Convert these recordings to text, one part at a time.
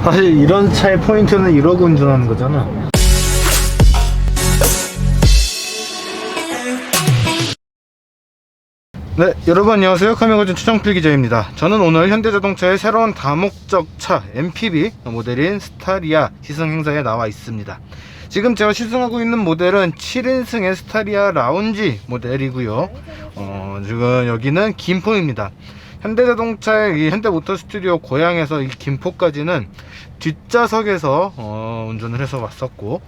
사실 이런 차의 포인트는 이러고 운전하는 거잖아. 네, 여러분 안녕하세요. 카메고준 추정필 기자입니다. 저는 오늘 현대자동차의 새로운 다목적 차 MPV 모델인 스타리아 시승 행사에 나와 있습니다. 지금 제가 시승하고 있는 모델은 7인승의 스타리아 라운지 모델이고요. 지금 여기는 김포입니다. 현대자동차의 이 현대모터 스튜디오 고향에서 이 김포까지는 뒷좌석에서 운전을 해서 왔었고,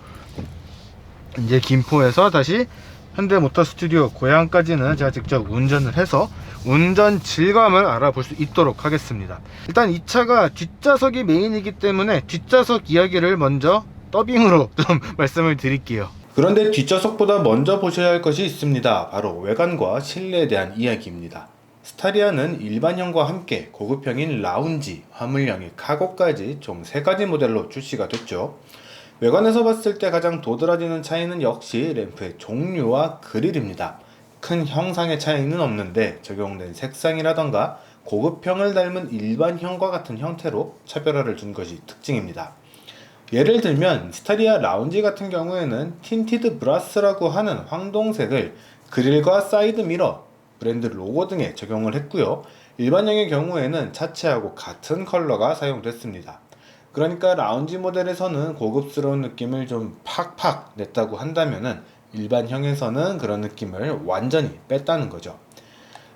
이제 김포에서 다시 현대모터 스튜디오 고향까지는 제가 직접 운전을 해서 운전 질감을 알아볼 수 있도록 하겠습니다. 일단 이 차가 뒷좌석이 메인이기 때문에 뒷좌석 이야기를 먼저 더빙으로 좀 말씀을 드릴게요. 그런데 뒷좌석보다 먼저 보셔야 할 것이 있습니다. 바로 외관과 실내에 대한 이야기입니다. 스타리아는 일반형과 함께 고급형인 라운지, 화물형의 카고까지 총 3가지 모델로 출시가 됐죠. 외관에서 봤을 때 가장 도드라지는 차이는 역시 램프의 종류와 그릴입니다. 큰 형상의 차이는 없는데 적용된 색상이라던가 고급형을 닮은 일반형과 같은 형태로 차별화를 준 것이 특징입니다. 예를 들면 스타리아 라운지 같은 경우에는 틴티드 브라스라고 하는 황동색을 그릴과 사이드 미러, 브랜드 로고 등에 적용을 했고요. 일반형의 경우에는 차체하고 같은 컬러가 사용됐습니다. 그러니까 라운지 모델에서는 고급스러운 느낌을 좀 팍팍 냈다고 한다면은 일반형에서는 그런 느낌을 완전히 뺐다는 거죠.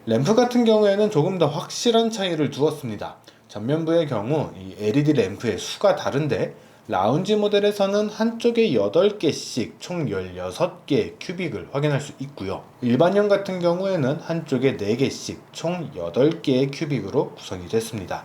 램프 같은 경우에는 조금 더 확실한 차이를 두었습니다. 전면부의 경우 이 LED 램프의 수가 다른데 라운지 모델에서는 한쪽에 8개씩 총 16개의 큐빅을 확인할 수 있고요. 일반형 같은 경우에는 한쪽에 4개씩 총 8개의 큐빅으로 구성이 됐습니다.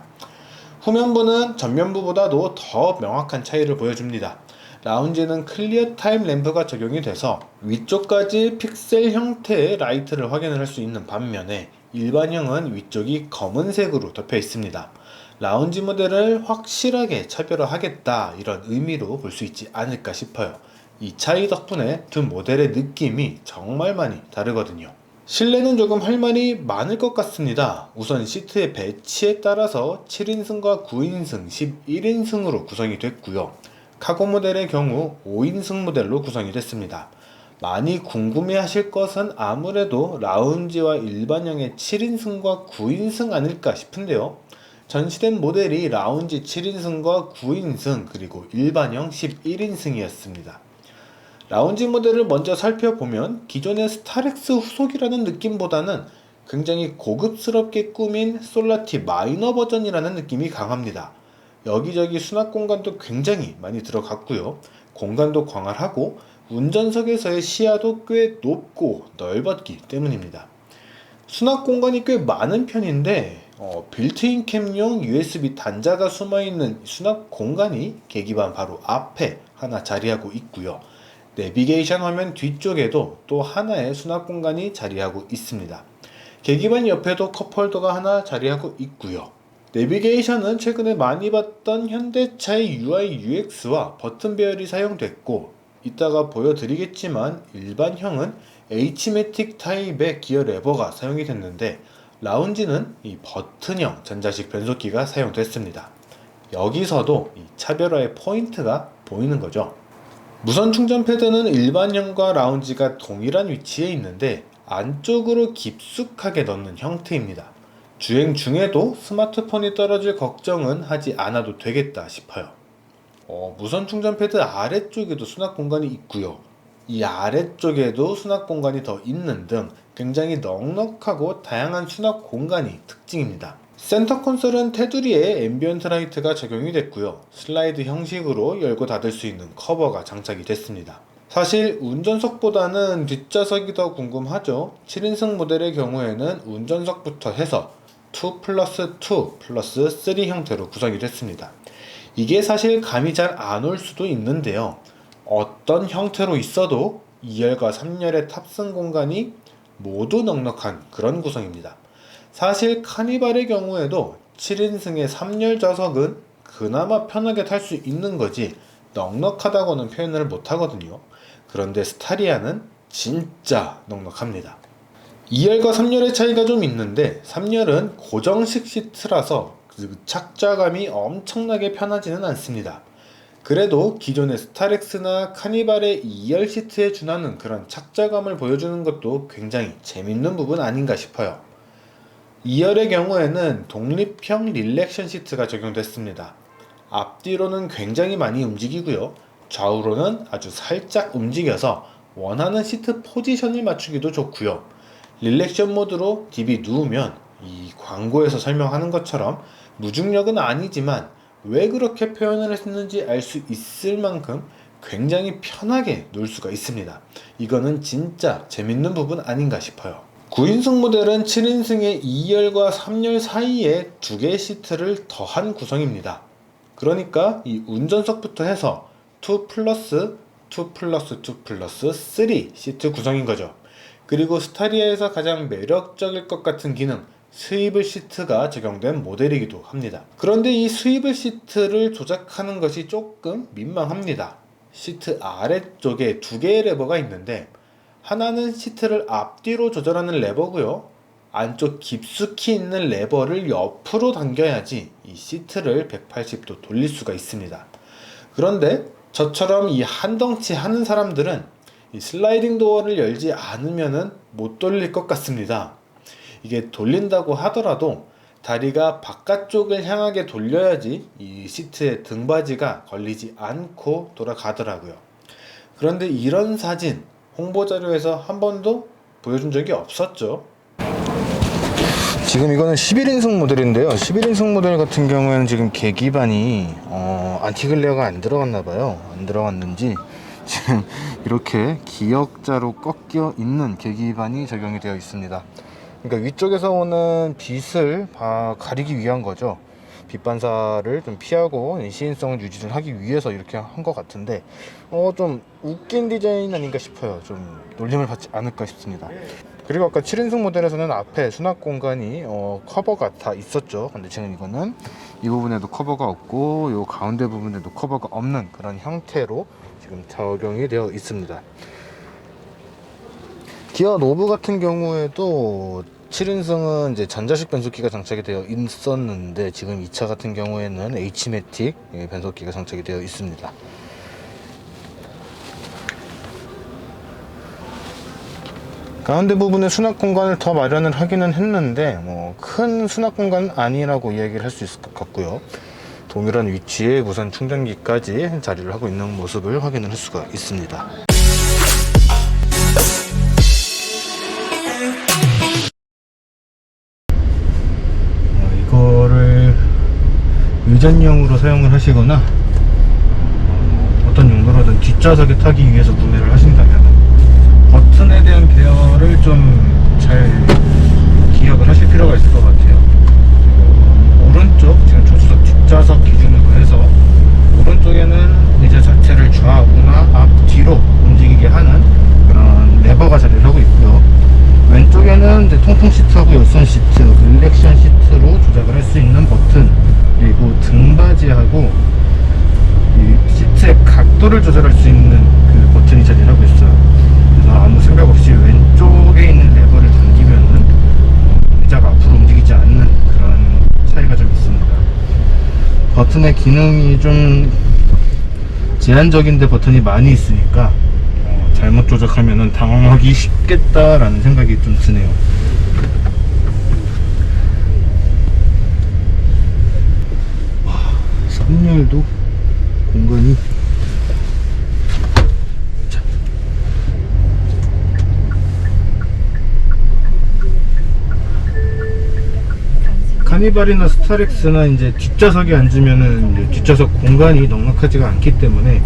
후면부는 전면부보다도 더 명확한 차이를 보여줍니다. 라운지는 클리어 타임 램프가 적용이 돼서 위쪽까지 픽셀 형태의 라이트를 확인을 할 수 있는 반면에 일반형은 위쪽이 검은색으로 덮여 있습니다. 라운지 모델을 확실하게 차별화하겠다 이런 의미로 볼 수 있지 않을까 싶어요. 이 차이 덕분에 두 모델의 느낌이 정말 많이 다르거든요. 실내는 조금 할 말이 많을 것 같습니다. 우선 시트의 배치에 따라서 7인승과 9인승, 11인승으로 구성이 됐고요. 카고 모델의 경우 5인승 모델로 구성이 됐습니다. 많이 궁금해 하실 것은 아무래도 라운지와 일반형의 7인승과 9인승 아닐까 싶은데요. 전시된 모델이 라운지 7인승과 9인승 그리고 일반형 11인승이었습니다. 라운지 모델을 먼저 살펴보면 기존의 스타렉스 후속이라는 느낌보다는 굉장히 고급스럽게 꾸민 솔라티 마이너 버전이라는 느낌이 강합니다. 여기저기 수납 공간도 굉장히 많이 들어갔고요. 공간도 광활하고 운전석에서의 시야도 꽤 높고 넓었기 때문입니다. 수납 공간이 꽤 많은 편인데 빌트인 캠용 USB 단자가 숨어있는 수납 공간이 계기판 바로 앞에 하나 자리하고 있고요. 내비게이션 화면 뒤쪽에도 또 하나의 수납 공간이 자리하고 있습니다. 계기판 옆에도 컵홀더가 하나 자리하고 있고요. 내비게이션은 최근에 많이 봤던 현대차의 UI UX와 버튼 배열이 사용됐고, 이따가 보여드리겠지만 일반형은 H매틱 타입의 기어 레버가 사용이 됐는데 라운지는 이 버튼형 전자식 변속기가 사용됐습니다. 여기서도 이 차별화의 포인트가 보이는 거죠. 무선 충전 패드는 일반형과 라운지가 동일한 위치에 있는데 안쪽으로 깊숙하게 넣는 형태입니다. 주행 중에도 스마트폰이 떨어질 걱정은 하지 않아도 되겠다 싶어요. 무선 충전 패드 아래쪽에도 수납 공간이 있고요. 이 아래쪽에도 수납 공간이 더 있는 등 굉장히 넉넉하고 다양한 수납 공간이 특징입니다. 센터 콘솔은 테두리에 앰비언트 라이트가 적용이 됐고요. 슬라이드 형식으로 열고 닫을 수 있는 커버가 장착이 됐습니다. 사실 운전석보다는 뒷좌석이 더 궁금하죠. 7인승 모델의 경우에는 운전석부터 해서 2 플러스 2 플러스 3 형태로 구성이 됐습니다. 이게 사실 감이 잘 안 올 수도 있는데요. 어떤 형태로 있어도 2열과 3열의 탑승 공간이 모두 넉넉한 그런 구성입니다. 사실 카니발의 경우에도 7인승의 3열 좌석은 그나마 편하게 탈 수 있는 거지 넉넉하다고는 표현을 못 하거든요. 그런데 스타리아는 진짜 넉넉합니다. 2열과 3열의 차이가 좀 있는데 3열은 고정식 시트라서 그 착좌감이 엄청나게 편하지는 않습니다. 그래도 기존의 스타렉스나 카니발의 2열 시트에 준하는 그런 착좌감을 보여주는 것도 굉장히 재밌는 부분 아닌가 싶어요. 2열의 경우에는 독립형 릴렉션 시트가 적용됐습니다. 앞뒤로는 굉장히 많이 움직이고요. 좌우로는 아주 살짝 움직여서 원하는 시트 포지션을 맞추기도 좋고요. 릴렉션 모드로 DB 누우면 이 광고에서 설명하는 것처럼 무중력은 아니지만 왜 그렇게 표현을 했는지 알 수 있을 만큼 굉장히 편하게 놀 수가 있습니다. 이거는 진짜 재밌는 부분 아닌가 싶어요. 9인승 모델은 7인승의 2열과 3열 사이에 2개의 시트를 더한 구성입니다. 그러니까 이 운전석부터 해서 2 플러스 2 플러스 2 플러스 3 시트 구성인 거죠. 그리고 스타리아에서 가장 매력적일 것 같은 기능, 스위블 시트가 적용된 모델이기도 합니다. 그런데 이 스위블 시트를 조작하는 것이 조금 민망합니다. 시트 아래쪽에 2개의 레버가 있는데 하나는 시트를 앞뒤로 조절하는 레버고요. 안쪽 깊숙이 있는 레버를 옆으로 당겨야지 이 시트를 180도 돌릴 수가 있습니다. 그런데 저처럼 이 한덩치 하는 사람들은 이 슬라이딩 도어를 열지 않으면 못 돌릴 것 같습니다. 이게 돌린다고 하더라도 다리가 바깥쪽을 향하게 돌려야지 이 시트에 등받이가 걸리지 않고 돌아가더라고요. 그런데 이런 사진 홍보자료에서 한 번도 보여준 적이 없었죠. 지금 이거는 11인승 모델인데요. 11인승 모델 같은 경우에는 지금 계기반이 안티글레어가 안 들어갔나봐요. 안 들어갔는지 지금 이렇게 기역자로 꺾여 있는 계기반이 적용이 되어 있습니다. 그러니까 위쪽에서 오는 빛을 가리기 위한 거죠. 빛 반사를 좀 피하고 시인성을 유지를 하기 위해서 이렇게 한 것 같은데 좀 웃긴 디자인 아닌가 싶어요. 좀 놀림을 받지 않을까 싶습니다. 그리고 아까 7인승 모델에서는 앞에 수납 공간이 커버가 다 있었죠. 근데 지금 이거는 이 부분에도 커버가 없고 이 가운데 부분에도 커버가 없는 그런 형태로 지금 적용이 되어 있습니다. 기어 노브 같은 경우에도 7인승은 이제 전자식 변속기가 장착이 되어 있었는데 지금 이 차 같은 경우에는 H매틱 변속기가 장착이 되어 있습니다. 가운데 부분에 수납 공간을 더 마련을 하기는 했는데 큰 수납 공간은 아니라고 이야기를 할 수 있을 것 같고요. 동일한 위치에 무선 충전기까지 자리를 하고 있는 모습을 확인을 할 수가 있습니다. 이거를 의전용으로 사용을 하시거나 어떤 용도로든 뒷좌석에 타기 위해서 구매를 하신다면 버튼에 대한 배열을 좀 잘 기억을 하실 필요가 있을 것 같아요. 오른쪽, 지금 조수석 뒷좌석 기준으로 해서 오른쪽에는 의자 자체를 좌우나 앞뒤로 움직이게 하는 그런 레버가 자리를 하고 있고요. 왼쪽에는 이제 통풍 시트하고 열선 시트, 릴렉션 시트로 조작을 할 수 있는 버튼, 그리고 등받이하고 이 시트의 각도를 조절할 수 있는 그 버튼이 자리를 하고 있어요. 그래서 아무 생각 없이 왼쪽에 있는 레버를 당기면은 의자가 앞으로 움직이지 않는 그런 차이가 좀 있습니다. 버튼의 기능이 좀 제한적인데 버튼이 많이 있으니까 잘못 조작하면은 당황하기 쉽겠다라는 생각이 좀 드네요. 선열도 공간이 카니발이나 스타렉스나 이제 뒷좌석에 앉으면은 이제 뒷좌석 공간이 넉넉하지가 않기 때문에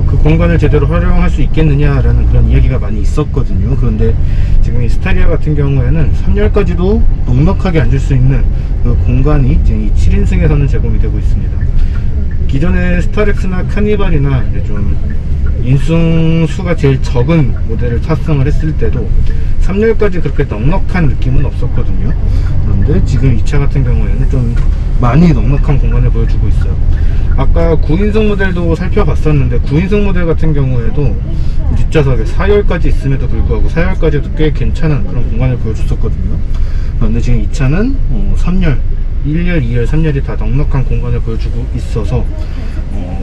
그 공간을 제대로 활용할 수 있겠느냐라는 그런 이야기가 많이 있었거든요. 그런데 지금 이 스타리아 같은 경우에는 3열까지도 넉넉하게 앉을 수 있는 그 공간이 지금 이 7인승에서는 제공이 되고 있습니다. 기존의 스타렉스나 카니발이나 이제 좀 인승수가 제일 적은 모델을 탑승을 했을 때도 3열까지 그렇게 넉넉한 느낌은 없었거든요. 그런데 지금 이 차 같은 경우에는 좀 많이 넉넉한 공간을 보여주고 있어요. 아까 9인승 모델도 살펴봤었는데 9인승 모델 같은 경우에도 뒷좌석에 4열까지 있음에도 불구하고 4열까지도 꽤 괜찮은 그런 공간을 보여줬었거든요. 그런데 지금 이 차는 3열 1열, 2열, 3열이 다 넉넉한 공간을 보여주고 있어서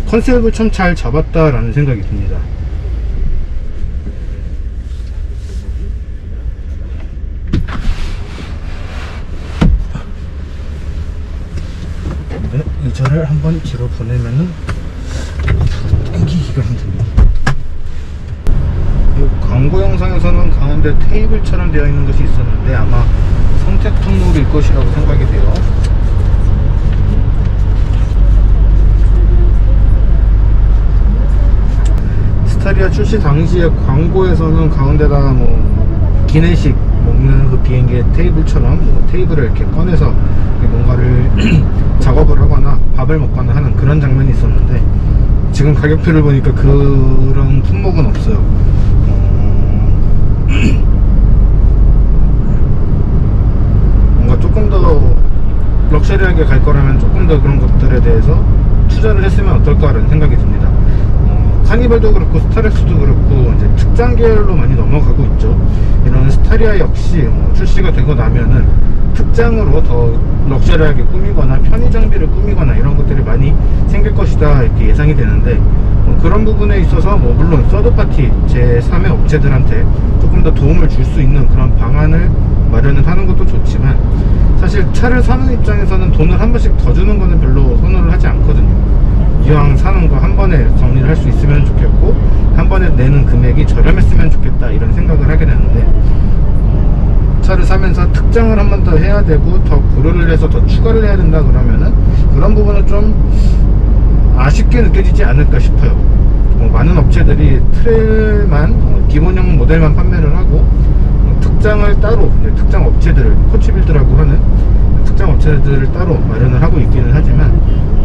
컨셉을 참 잘 잡았다라는 생각이 듭니다. 근데 의자를 한번 뒤로 보내면은 당기기가 힘듭니다. 광고 영상에서는 가운데 테이블처럼 되어 있는 것이 있었는데 아마 성택 통로일 것이라고 생각이 돼요. 스타리아 출시 당시에 광고에서는 가운데다가 뭐 기내식 먹는 그 비행기의 테이블처럼 뭐 테이블을 이렇게 꺼내서 뭔가를 작업을 하거나 밥을 먹거나 하는 그런 장면이 있었는데 지금 가격표를 보니까 그런 품목은 없어요. 뭔가 조금 더 럭셔리하게 갈 거라면 조금 더 그런 것들에 대해서 투자를 했으면 어떨까라는 생각이 듭니다. 카니발도 그렇고 스타렉스도 그렇고 이제 특장 계열로 많이 넘어가고 있죠. 이런 스타리아 역시 출시가 되고 나면은 특장으로 더 럭셔리하게 꾸미거나 편의 장비를 꾸미거나 이런 것들이 많이 생길 것이다 이렇게 예상이 되는데 그런 부분에 있어서 물론 서드파티 제3의 업체들한테 조금 더 도움을 줄 수 있는 그런 방안을 마련을 하는 것도 좋지만 사실 차를 사는 입장에서는 돈을 한 번씩 더 주는 거는 별로 선호를 하지 않거든요. 이왕 사는 거 한 번에 정리를 할 수 있으면 좋겠고 한 번에 내는 금액이 저렴했으면 좋겠다 이런 생각을 하게 되는데 차를 사면서 특장을 한 번 더 해야 되고 더 고려를 해서 더 추가를 해야 된다 그러면은 그런 부분은 좀 아쉽게 느껴지지 않을까 싶어요. 많은 업체들이 트레일만 기본형 모델만 판매를 하고 특장을 따로 특장 업체들을 코치빌드라고 하는 특장 업체들을 따로 마련을 하고 있기는 하지만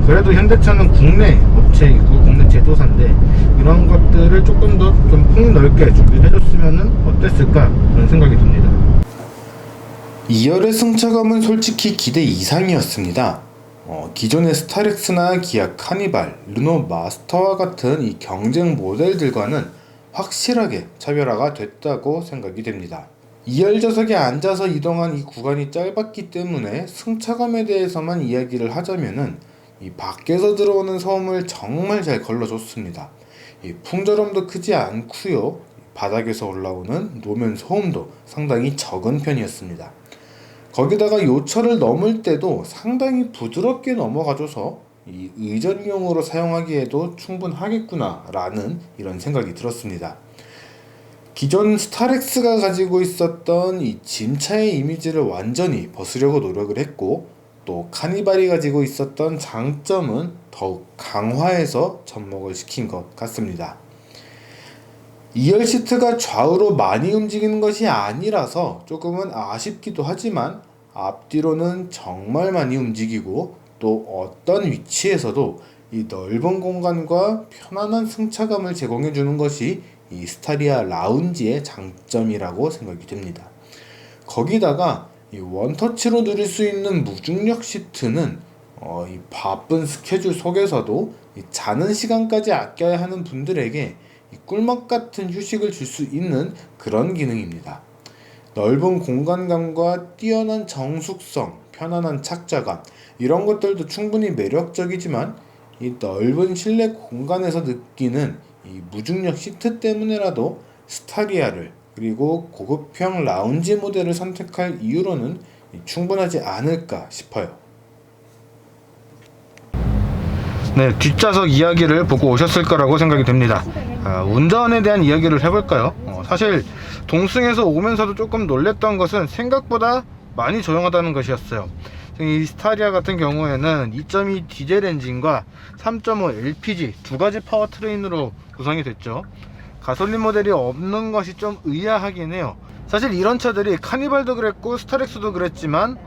그래도 현대차는 국내 업체이고 국내 제조사인데 이런 것들을 조금 더 좀 폭넓게 준비해줬으면 어땠을까 그런 생각이 듭니다. 2열의 승차감은 솔직히 기대 이상이었습니다. 기존의 스타렉스나 기아 카니발, 르노 마스터와 같은 이 경쟁 모델들과는 확실하게 차별화가 됐다고 생각이 됩니다. 2열 좌석에 앉아서 이동한 이 구간이 짧았기 때문에 승차감에 대해서만 이야기를 하자면은 이 밖에서 들어오는 소음을 정말 잘 걸러줬습니다. 이 풍절음도 크지 않고요. 바닥에서 올라오는 노면 소음도 상당히 적은 편이었습니다. 거기다가 요철을 넘을 때도 상당히 부드럽게 넘어가줘서 이 의전용으로 사용하기에도 충분하겠구나 라는 이런 생각이 들었습니다. 기존 스타렉스가 가지고 있었던 이 짐차의 이미지를 완전히 벗으려고 노력을 했고 또 카니발이 가지고 있었던 장점은 더욱 강화해서 접목을 시킨 것 같습니다. 2열 시트가 좌우로 많이 움직이는 것이 아니라서 조금은 아쉽기도 하지만 앞뒤로는 정말 많이 움직이고 또 어떤 위치에서도 이 넓은 공간과 편안한 승차감을 제공해 주는 것이 이 스타리아 라운지의 장점이라고 생각이 됩니다. 거기다가 이 원터치로 누릴 수 있는 무중력 시트는 이 바쁜 스케줄 속에서도 이 자는 시간까지 아껴야 하는 분들에게 이 꿀맛 같은 휴식을 줄 수 있는 그런 기능입니다. 넓은 공간감과 뛰어난 정숙성, 편안한 착자감 이런 것들도 충분히 매력적이지만 이 넓은 실내 공간에서 느끼는 이 무중력 시트 때문에라도 스타리아를 그리고 고급형 라운지 모델을 선택할 이유로는 충분하지 않을까 싶어요. 네, 뒷좌석 이야기를 보고 오셨을 거라고 생각이 됩니다. 운전에 대한 이야기를 해볼까요? 사실 동승에서 오면서도 조금 놀랬던 것은 생각보다 많이 조용하다는 것이었어요. 이 스타리아 같은 경우에는 2.2 디젤 엔진과 3.5 LPG 두 가지 파워트레인으로 구성이 됐죠. 가솔린 모델이 없는 것이 좀 의아하긴 해요. 사실 이런 차들이 카니발도 그랬고 스타렉스도 그랬지만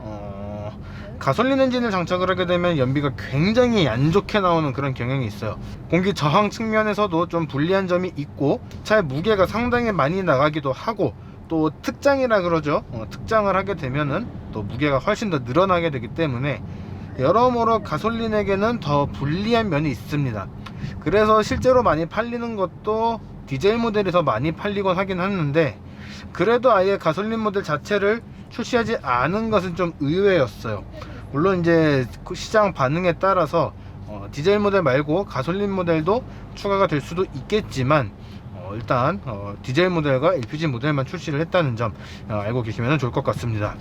가솔린 엔진을 장착을 하게 되면 연비가 굉장히 안 좋게 나오는 그런 경향이 있어요. 공기 저항 측면에서도 좀 불리한 점이 있고 차의 무게가 상당히 많이 나가기도 하고 또 특장이라 그러죠. 특장을 하게 되면은 또 무게가 훨씬 더 늘어나게 되기 때문에 여러모로 가솔린에게는 더 불리한 면이 있습니다. 그래서 실제로 많이 팔리는 것도 디젤 모델이 더 많이 팔리곤 하긴 하는데 그래도 아예 가솔린 모델 자체를 출시하지 않은 것은 좀 의외였어요. 물론 이제 그 시장 반응에 따라서 디젤 모델 말고 가솔린 모델도 추가가 될 수도 있겠지만 일단 디젤 모델과 LPG 모델만 출시를 했다는 점 알고 계시면 좋을 것 같습니다.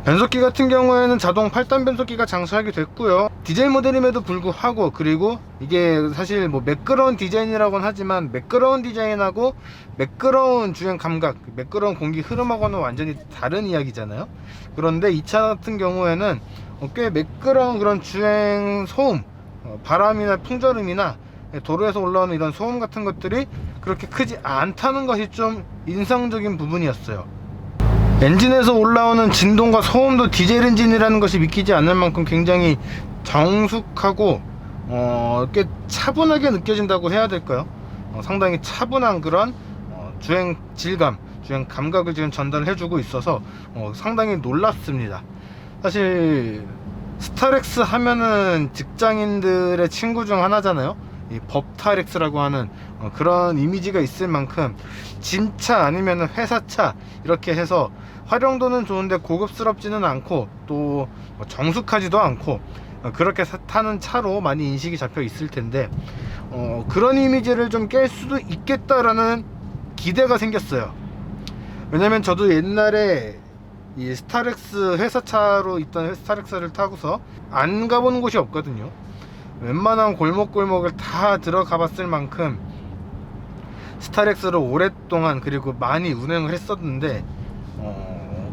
변속기 같은 경우에는 자동 8단 변속기가 장착이 됐고요. 디젤 모델임에도 불구하고, 그리고 이게 사실 뭐 매끄러운 디자인이라고는 하지만 매끄러운 디자인하고 매끄러운 주행 감각, 매끄러운 공기 흐름하고는 완전히 다른 이야기잖아요. 그런데 이 차 같은 경우에는 꽤 매끄러운 그런 주행 소음, 바람이나 풍절음이나 도로에서 올라오는 이런 소음 같은 것들이 그렇게 크지 않다는 것이 좀 인상적인 부분이었어요. 엔진에서 올라오는 진동과 소음도 디젤 엔진이라는 것이 믿기지 않을 만큼 굉장히 정숙하고 꽤 차분하게 느껴진다고 해야 될까요? 상당히 차분한 그런 주행 질감, 주행 감각을 지금 전달을 해주고 있어서 상당히 놀랐습니다. 사실 스타렉스 하면은 직장인들의 친구 중 하나잖아요. 이 법타렉스라고 하는 그런 이미지가 있을 만큼 진차 아니면 회사차 이렇게 해서 활용도는 좋은데 고급스럽지는 않고 또 정숙하지도 않고 그렇게 타는 차로 많이 인식이 잡혀 있을 텐데 그런 이미지를 좀 깰 수도 있겠다라는 기대가 생겼어요. 왜냐면 저도 옛날에 이 스타렉스 회사차로 있던 스타렉스를 타고서 안 가본 곳이 없거든요. 웬만한 골목골목을 다 들어가 봤을 만큼 스타렉스를 오랫동안 그리고 많이 운행을 했었는데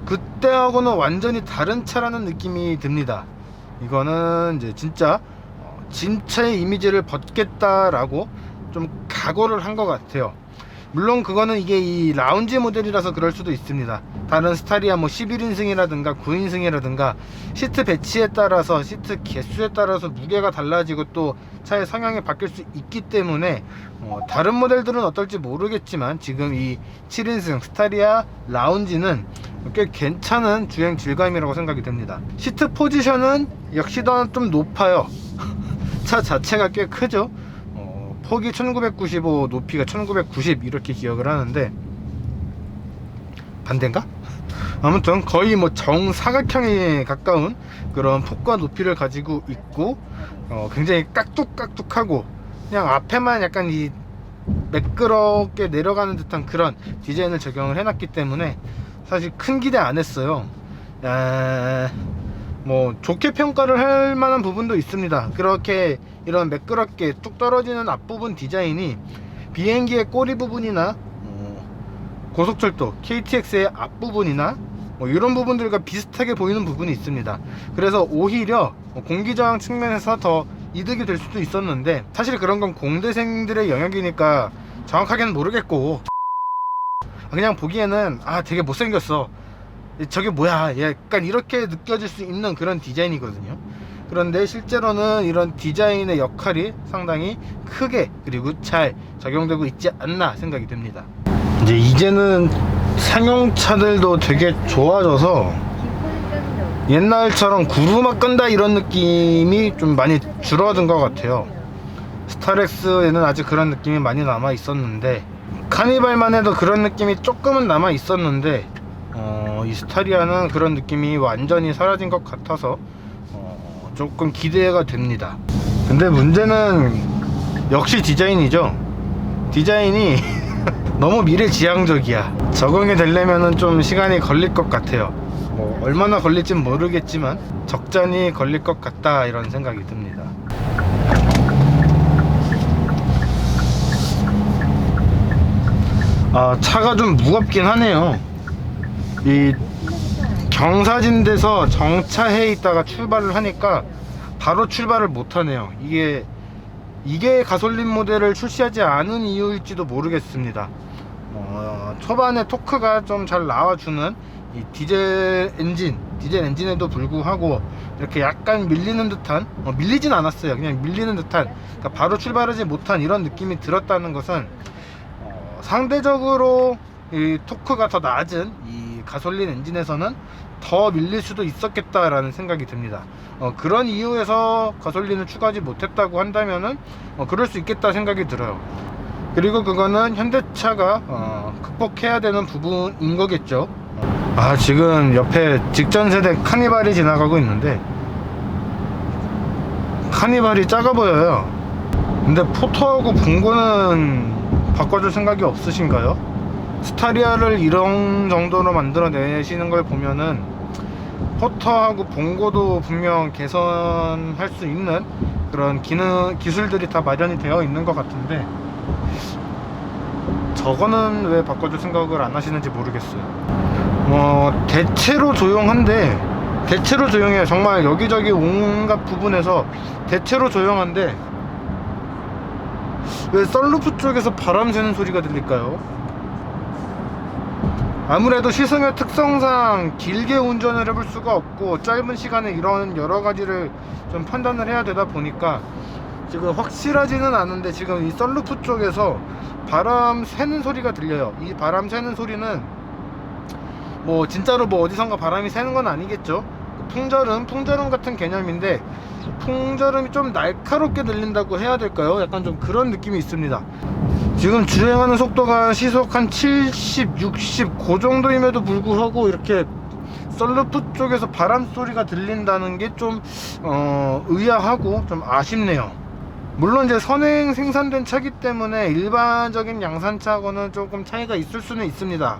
그때하고는 완전히 다른 차라는 느낌이 듭니다. 이거는 이제 진짜 진차의 이미지를 벗겠다라고 좀 각오를 한 것 같아요. 물론 그거는 이게 이 라운지 모델이라서 그럴 수도 있습니다. 다른 스타리아 뭐 11인승이라든가 9인승이라든가 시트 배치에 따라서, 시트 개수에 따라서 무게가 달라지고 또 차의 성향이 바뀔 수 있기 때문에 다른 모델들은 어떨지 모르겠지만 지금 이 7인승 스타리아 라운지는 꽤 괜찮은 주행 질감이라고 생각이 됩니다. 시트 포지션은 역시 더 좀 높아요. 차 자체가 꽤 크죠. 폭이 1995, 높이가 1990 이렇게 기억을 하는데 반대인가? 아무튼 거의 뭐 정사각형에 가까운 그런 폭과 높이를 가지고 있고 굉장히 깍둑깍둑하고 그냥 앞에만 약간 이 매끄럽게 내려가는 듯한 그런 디자인을 적용을 해놨기 때문에 사실 큰 기대 안 했어요. 뭐 좋게 평가를 할 만한 부분도 있습니다. 그렇게 이런 매끄럽게 뚝 떨어지는 앞부분 디자인이 비행기의 꼬리 부분이나 고속철도 KTX의 앞부분이나 뭐 이런 부분들과 비슷하게 보이는 부분이 있습니다. 그래서 오히려 공기저항 측면에서 더 이득이 될 수도 있었는데 사실 그런 건 공대생들의 영역이니까 정확하게는 모르겠고 그냥 보기에는 되게 못생겼어, 저게 뭐야, 약간 이렇게 느껴질 수 있는 그런 디자인이거든요. 그런데 실제로는 이런 디자인의 역할이 상당히 크게 그리고 잘 적용되고 있지 않나 생각이 됩니다. 이제는 상용차들도 되게 좋아져서 옛날처럼 구루마 끈다 이런 느낌이 좀 많이 줄어든 것 같아요. 스타렉스에는 아직 그런 느낌이 많이 남아 있었는데, 카니발만 해도 그런 느낌이 조금은 남아 있었는데 이 스타리아는 그런 느낌이 완전히 사라진 것 같아서 조금 기대가 됩니다. 근데 문제는 역시 디자인이죠. 디자인이 너무 미래지향적이야. 적응이 되려면 좀 시간이 걸릴 것 같아요. 얼마나 걸릴진 모르겠지만 적잖이 걸릴 것 같다 이런 생각이 듭니다. 차가 좀 무겁긴 하네요. 이 경사진데서 정차해 있다가 출발을 하니까 바로 출발을 못 하네요. 이게 가솔린 모델을 출시하지 않은 이유일지도 모르겠습니다. 초반에 토크가 좀 잘 나와주는 이 디젤 엔진에도 불구하고 이렇게 약간 밀리는 듯한, 밀리진 않았어요. 그냥 밀리는 듯한, 그러니까 바로 출발하지 못한 이런 느낌이 들었다는 것은 상대적으로 이 토크가 더 낮은 이 가솔린 엔진에서는 더 밀릴 수도 있었겠다라는 생각이 듭니다. 그런 이유에서 가솔린을 추가하지 못했다고 한다면은 그럴 수 있겠다 생각이 들어요. 그리고 그거는 현대차가 극복해야 되는 부분인 거겠죠. 지금 옆에 직전 세대 카니발이 지나가고 있는데 카니발이 작아 보여요. 근데 포터하고 봉고는 바꿔줄 생각이 없으신가요? 스타리아를 이런 정도로 만들어내시는 걸 보면은 포터하고 봉고도 분명 개선할 수 있는 그런 기술들이 다 마련이 되어 있는 것 같은데, 저거는 왜 바꿔줄 생각을 안 하시는지 모르겠어요. 대체로 조용해요. 정말 여기저기 온갖 부분에서 대체로 조용한데 왜 썬루프 쪽에서 바람 새는 소리가 들릴까요? 아무래도 시승의 특성상 길게 운전을 해볼 수가 없고 짧은 시간에 이런 여러 가지를 좀 판단을 해야 되다 보니까 지금 확실하지는 않은데, 지금 이 썬루프 쪽에서 바람 새는 소리가 들려요. 이 바람 새는 소리는 뭐 진짜로 뭐 어디선가 바람이 새는 건 아니겠죠. 풍절음 같은 개념인데, 풍절음이 좀 날카롭게 들린다고 해야 될까요? 약간 좀 그런 느낌이 있습니다. 지금 주행하는 속도가 시속 한 70, 60 그 정도임에도 불구하고 이렇게 썬루프 쪽에서 바람 소리가 들린다는 게 좀 의아하고 좀 아쉽네요. 물론 이제 선행 생산된 차기 때문에 일반적인 양산차하고는 조금 차이가 있을 수는 있습니다.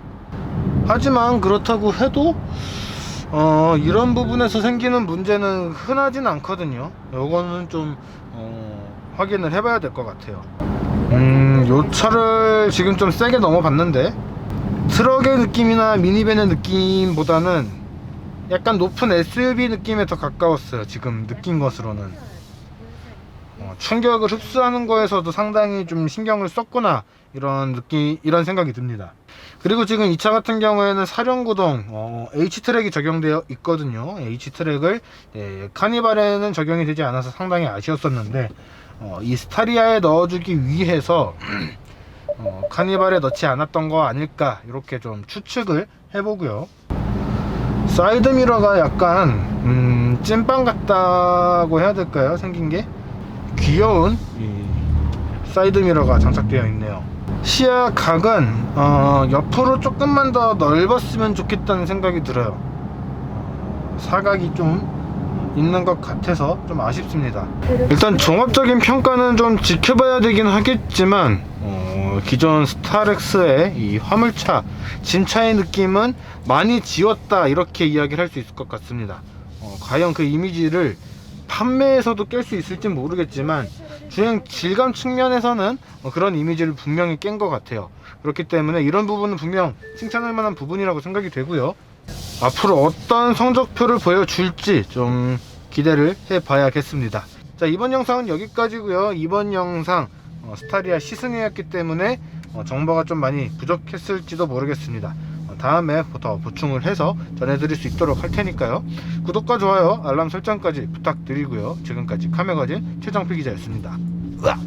하지만 그렇다고 해도 이런 부분에서 생기는 문제는 흔하진 않거든요. 요거는 좀 확인을 해봐야 될 것 같아요. 요 차를 지금 좀 세게 넘어봤는데 트럭의 느낌이나 미니밴의 느낌보다는 약간 높은 SUV 느낌에 더 가까웠어요. 지금 느낀 것으로는 충격을 흡수하는 거에서도 상당히 좀 신경을 썼구나, 이런 생각이 듭니다. 그리고 지금 이 차 같은 경우에는 사륜구동 H트랙이 적용되어 있거든요. H트랙을 카니발에는 적용이 되지 않아서 상당히 아쉬웠었는데, 이 스타리아에 넣어주기 위해서 카니발에 넣지 않았던 거 아닐까, 이렇게 좀 추측을 해보고요. 사이드미러가 약간 찐빵 같다고 해야 될까요? 생긴게 귀여운 이 사이드미러가 장착되어 있네요. 시야 각은 옆으로 조금만 더 넓었으면 좋겠다는 생각이 들어요. 사각이 좀 있는 것 같아서 좀 아쉽습니다. 일단 종합적인 평가는 좀 지켜봐야 되긴 하겠지만, 기존 스타렉스의 이 화물차, 진차의 느낌은 많이 지웠다, 이렇게 이야기를 할 수 있을 것 같습니다. 과연 그 이미지를 판매에서도 깰 수 있을진 모르겠지만 주행 질감 측면에서는 그런 이미지를 분명히 깬 것 같아요. 그렇기 때문에 이런 부분은 분명 칭찬할 만한 부분이라고 생각이 되고요. 앞으로 어떤 성적표를 보여줄지 좀 기대를 해봐야겠습니다. 자, 이번 영상은 여기까지고요. 이번 영상 스타리아 시승이었기 때문에 정보가 좀 많이 부족했을지도 모르겠습니다. 다음에 더 보충을 해서 전해드릴 수 있도록 할 테니까요. 구독과 좋아요, 알람 설정까지 부탁드리고요. 지금까지 카메거진 최정필 기자였습니다. 으악!